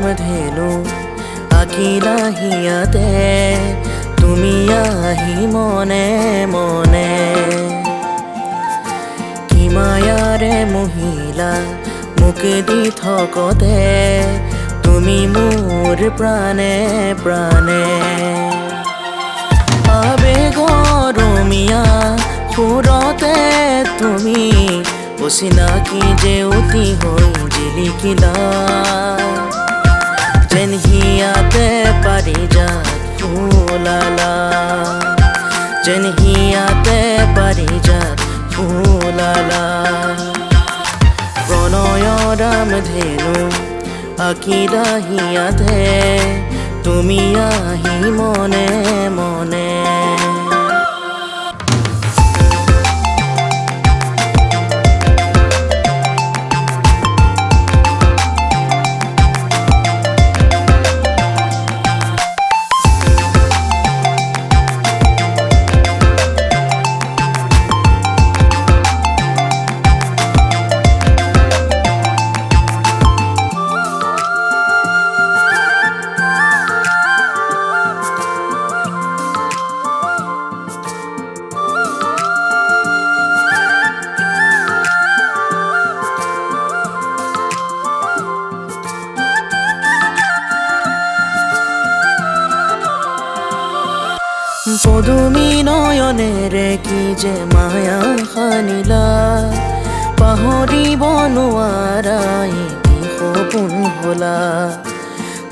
ৰামধেনু আঁকিলা হিয়াতে তুমি আহি মনে মনে কি মায়াৰে মহিলা মোক দি থকতে তুমি মোৰ প্ৰাণে প্ৰাণে আবেগৰমীয়া সুৰতে তুমি অচিনাকি জেউতি হৈ জিলিকিলা যেন হিয়াতে পাৰিজাত ফুলালা যেন হিয়াতে পাৰিজাত ফুলালা প্ৰণয়ৰ ৰামধেনু আঁকিলা হিয়াতে তুমি আহি মনে মনে পদুমী নয়নেৰে কি যে মায়া সানিলা পাহৰিব নোৱাৰা এটি সপোন হলা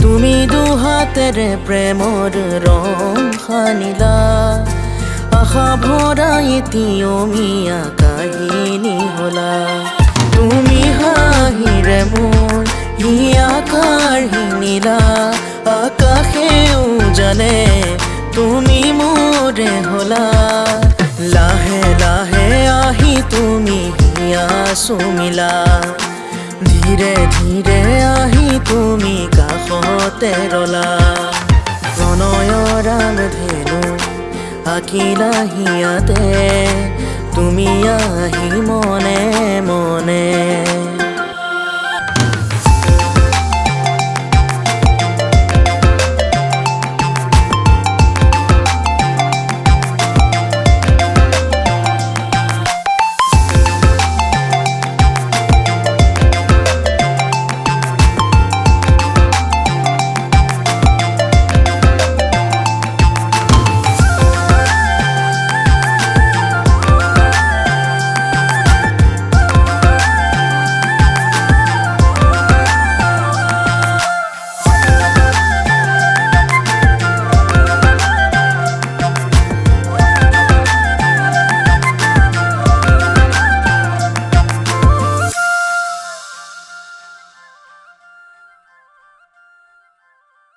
তুমি দুহাতেৰে প্ৰেমৰ ৰং সানিলা আশা ভৰা এটি অমিয়া কাহিনী হলা তুমি হাঁহিৰে মোৰ হিয়া কাঢ়িনিলা আকাশেও জানে তুমি মোৰে হলা লাহে লাহে আহি তুমি হিয়া চুমিলা ধীৰে ধীৰে আহি তুমি কাষতে ৰলা প্ৰণয়ৰ ৰামধেনু আঁকিলা হিয়াতে তুমি আহি মনে মনে